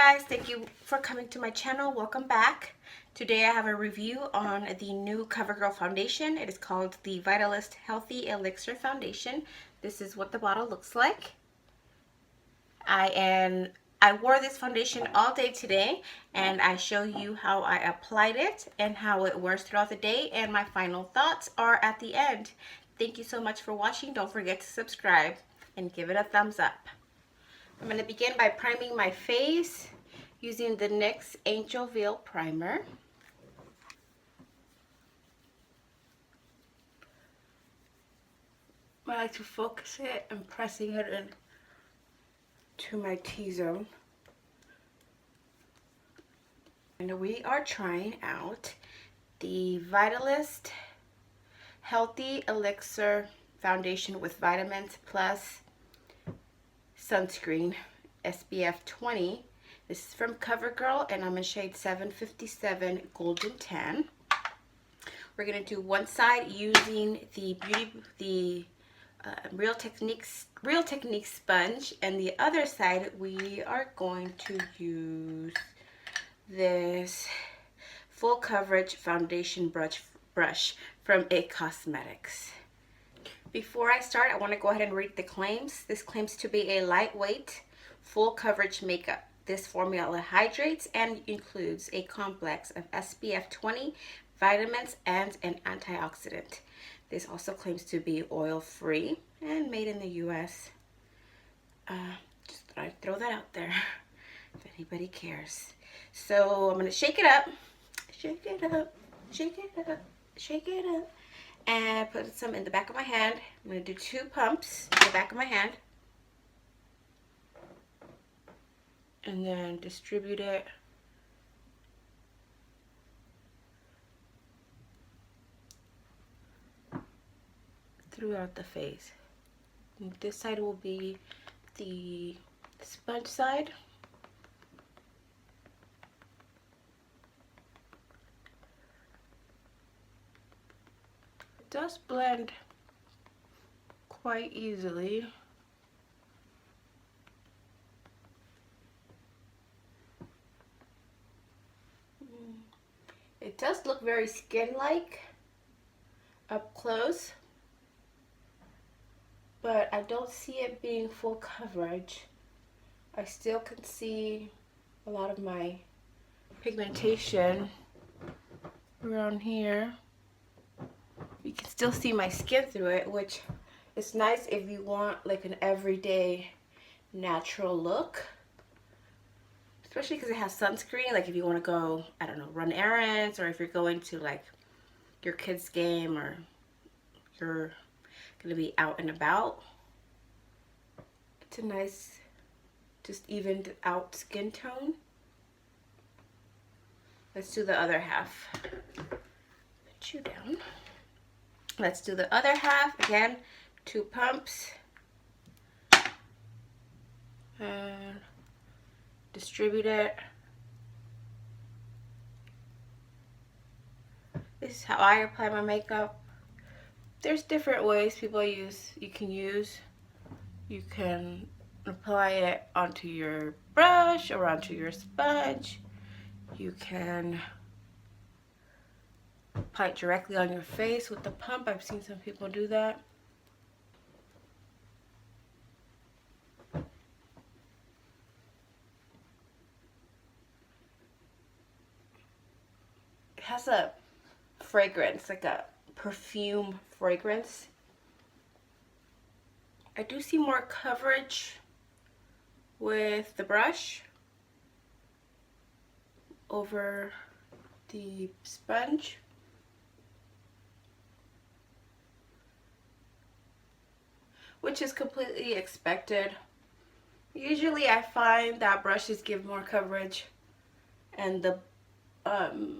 guys, thank you for coming to my channel. Welcome back. Today I have a review on the new CoverGirl foundation. It is called the Vitalist Healthy Elixir Foundation. This is what the bottle looks like. I wore this foundation all day today, and I show you how I applied it and how it wears throughout the day, and my final thoughts are at the end. Thank you so much for watching. Don't forget to subscribe and give it a thumbs up. I'm going to begin by priming my face using the NYX Angel Veil Primer. I like to focus it and pressing it in to my T-zone. And we are trying out the Vitalist Healthy Elixir Foundation with Vitamins Plus Sunscreen SPF 20. This is from CoverGirl, and I'm in shade 757 Golden Tan. We're going to do one side using the Real Techniques sponge, and the other side we are going to use this full coverage foundation brush from IT Cosmetics. Before I start, I want to go ahead and read the claims. This claims to be a lightweight, full coverage makeup. This formula hydrates and includes a complex of SPF 20, vitamins, and an antioxidant. This also claims to be oil-free and made in the US. Just thought I'd throw that out there if anybody cares. So I'm going to shake it up, shake it up, shake it up, shake it up, and put some in the back of my hand. I'm going to do 2 pumps in the back of my hand, and then distribute it throughout the face. And this side will be the sponge side. It does blend quite easily. It does look very skin-like up close, but I don't see it being full coverage. I still can see a lot of my pigmentation around here. You can still see my skin through it, which is nice if you want like an everyday natural look. Especially because it has sunscreen, like if you want to go, I don't know, run errands, or if you're going to like your kid's game, or you're going to be out and about. It's a nice, just evened out skin tone. Let's do the other half. Put you down. Let's do the other half. Again, 2 pumps. And distribute it. This is how I apply my makeup. There's different ways you can use. You can apply it onto your brush or onto your sponge. You can apply it directly on your face with the pump. I've seen some people do that. It has a fragrance, like a perfume fragrance. I do see more coverage with the brush over the sponge. Which is completely expected. Usually I find that brushes give more coverage and the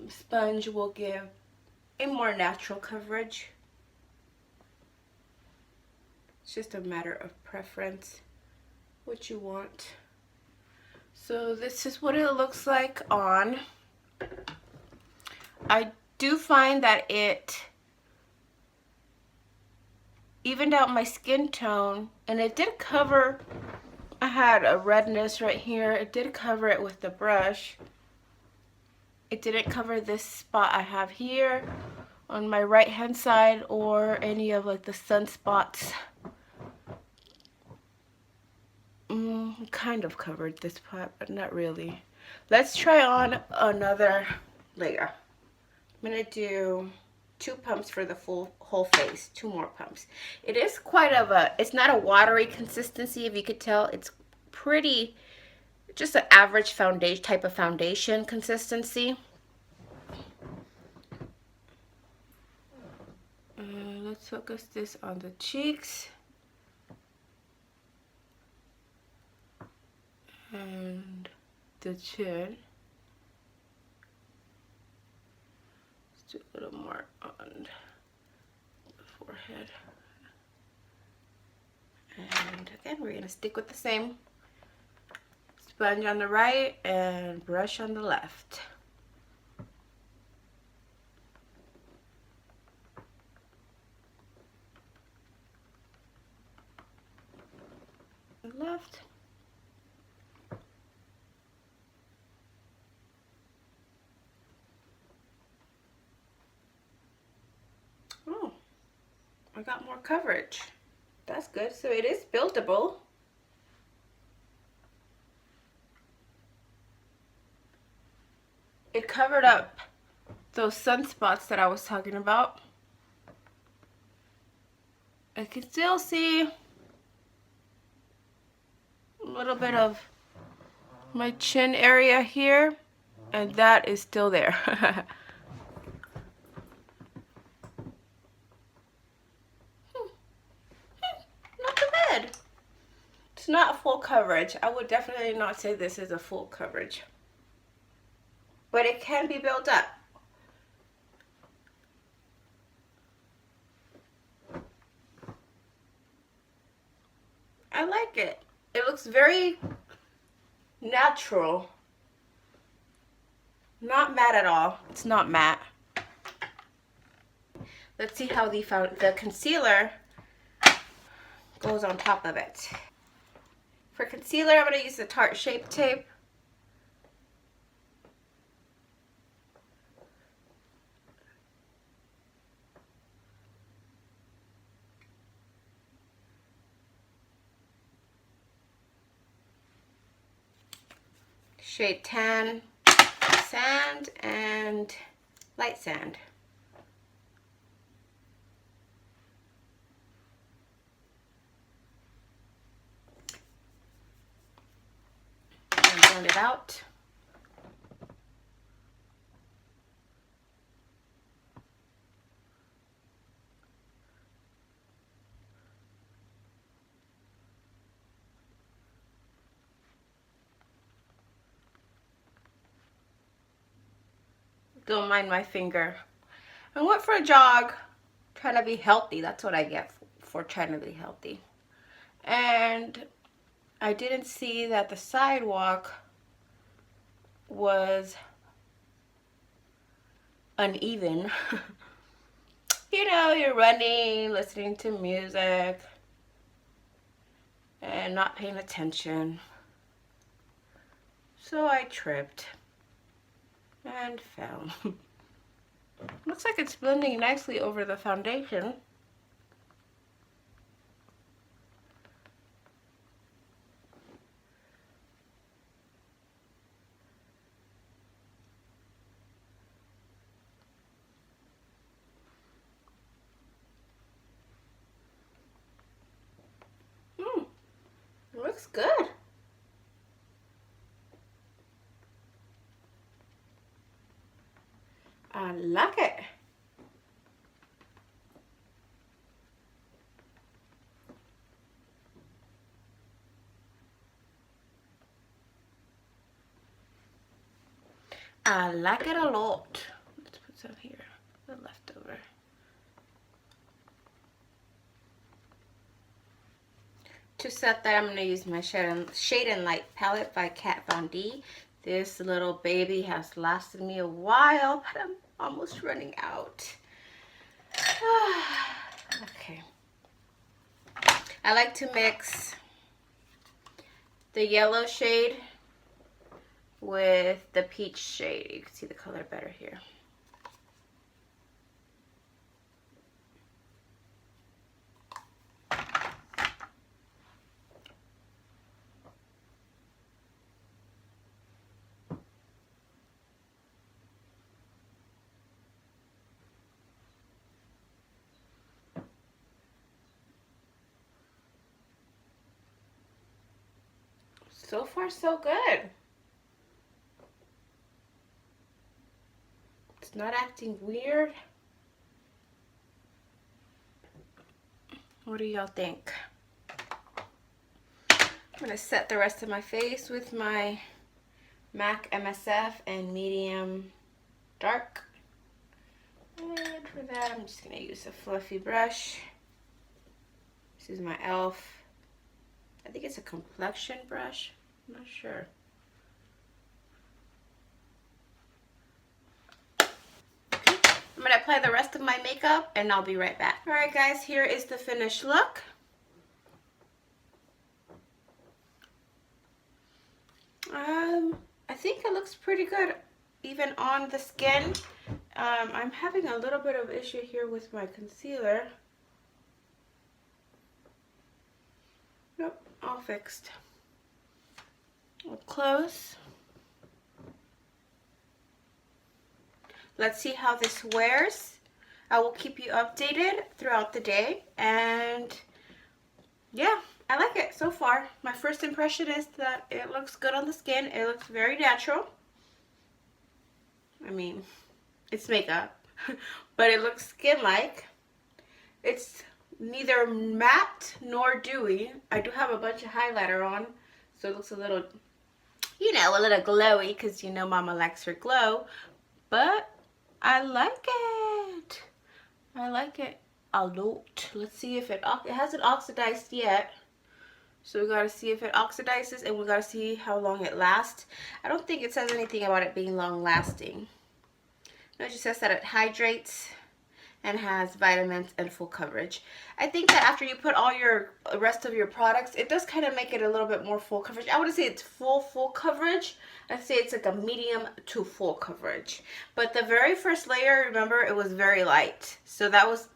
sponge will give a more natural coverage. It's just a matter of preference, what you want. So this is what it looks like on. I do find that it evened out my skin tone, and it did cover I had a redness right here. It did cover it with the brush. It didn't cover this spot I have here on my right hand side or any of like the sunspots. Kind of covered this part, but not really. Let's try on another layer. I'm gonna do 2 pumps for the whole face, 2 more pumps. It is quite of a, it's not a watery consistency, if you could tell. It's pretty, just an average foundation type of foundation consistency. Let's focus this on the cheeks and the chin. Let's do a little more on the forehead. And again, we're gonna stick with the same sponge on the right and brush on the left. Left. Oh, I got more coverage. That's good. So it is buildable. It covered up those sunspots that I was talking about. I can still see a little bit of my chin area here, and that is still there. Not too bad. It's not full coverage. I would definitely not say this is a full coverage, but it can be built up. I like it. It looks very natural. Not matte at all. It's not matte. Let's see how the concealer goes on top of it. For concealer, I'm going to use the Tarte Shape Tape. Shade Tan, Sand, and Light Sand. And blend it out. Don't mind my finger. I went for a jog, trying to be healthy. That's what I get for trying to be healthy. And I didn't see that the sidewalk was uneven. You know, you're running, listening to music, and not paying attention. So I tripped and fell. Looks like it's blending nicely over the foundation. Looks good. I like it. I like it a lot. Let's put some here, the leftover. To set that, I'm going to use my Shade and Light palette by Kat Von D. This little baby has lasted me a while, but I'm almost running out. Okay. I like to mix the yellow shade with the peach shade. You can see the color better here. So far, so good. It's not acting weird. What do y'all think? I'm gonna set the rest of my face with my MAC MSF and medium dark. And for that, I'm just gonna use a fluffy brush. This is my e.l.f. I think it's a complexion brush. I'm not sure. Okay. I'm gonna apply the rest of my makeup and I'll be right back. All right, guys, here is the finished look. I think it looks pretty good, even on the skin. I'm having a little bit of issue here with my concealer. Nope, all fixed. Up close. Let's see how this wears. I will keep you updated throughout the day, and yeah, I like it so far. My first impression is that it looks good on the skin. It looks very natural. I mean, it's makeup, but it looks skin-like. It's neither matte nor dewy. I do have a bunch of highlighter on, so it looks a little, you know, a little glowy, because you know Mama likes her glow. But I like it. I like it a lot. Let's see if it hasn't oxidized yet. So we gotta see if it oxidizes, and we gotta see how long it lasts. I don't think it says anything about it being long lasting. No, it just says that it hydrates and has vitamins and full coverage. I think that after you put all your rest of your products, it does kind of make it a little bit more full coverage. I wouldn't say it's full coverage. I'd say it's like a medium to full coverage. But the very first layer, remember, it was very light. So that was,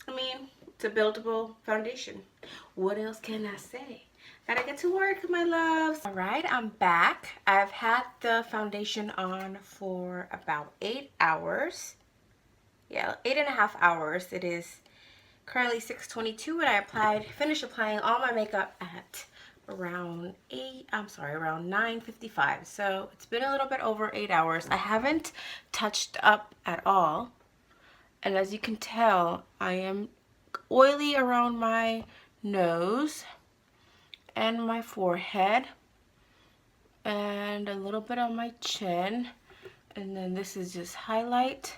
I mean, it's a buildable foundation. What else can I say? Gotta get to work, my loves. All right, I'm back. I've had the foundation on for about 8 hours. Yeah, 8.5 hours. It is currently 6:22, and I finished applying all my makeup at around 9:55. So it's been a little bit over 8 hours. I haven't touched up at all, and as you can tell, I am oily around my nose and my forehead and a little bit on my chin, and then this is just highlight.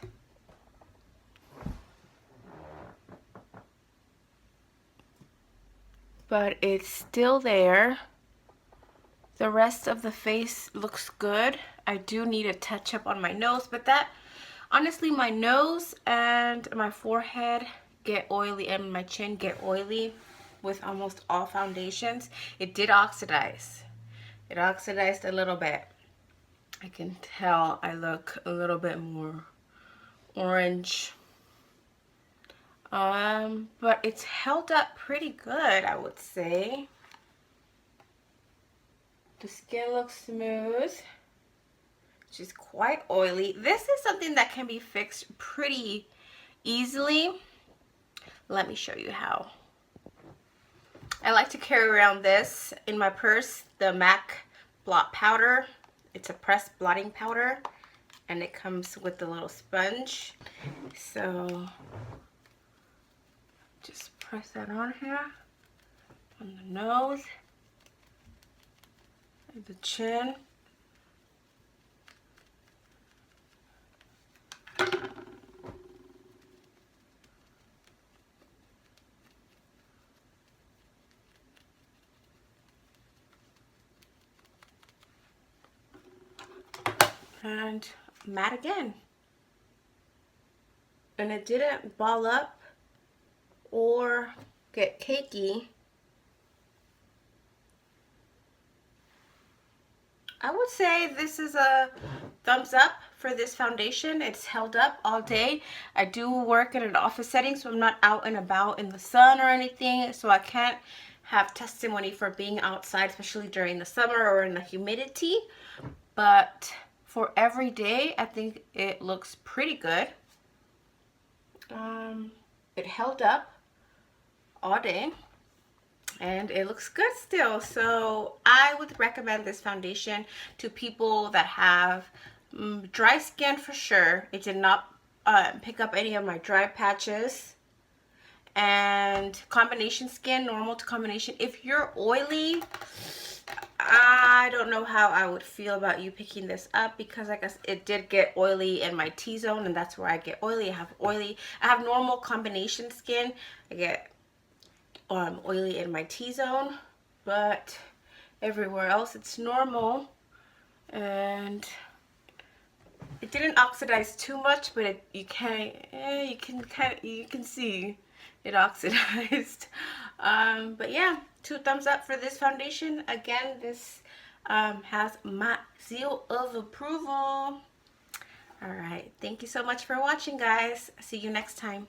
But it's still there. The rest of the face looks good. I do need a touch up on my nose, but that, honestly, my nose and my forehead get oily and my chin get oily with almost all foundations. It did oxidize. It oxidized a little bit. I can tell I look a little bit more orange. But it's held up pretty good, I would say. The skin looks smooth. She's quite oily. This is something that can be fixed pretty easily. Let me show you how. I like to carry around this in my purse, the MAC blot powder. It's a pressed blotting powder, and it comes with a little sponge. So just press that on here, on the nose, and the chin. And matte again. And it didn't ball up or get cakey. I would say this is a thumbs up for this foundation. It's held up all day. I do work in an office setting, so I'm not out and about in the sun or anything, so I can't have testimony for being outside, especially during the summer or in the humidity. But for every day, I think it looks pretty good. It held up all day and it looks good still. So I would recommend this foundation to people that have dry skin for sure. It did not pick up any of my dry patches. And combination skin, normal to combination. If you're oily, I don't know how I would feel about you picking this up, because I guess it did get oily in my T-zone, and that's where I get oily. I have normal combination skin. I get oily in my T-zone, but everywhere else it's normal. And it didn't oxidize too much, but you can see it oxidized. But yeah, 2 thumbs up for this foundation. Again, this has my seal of approval. All right, thank you so much for watching, guys. See you next time.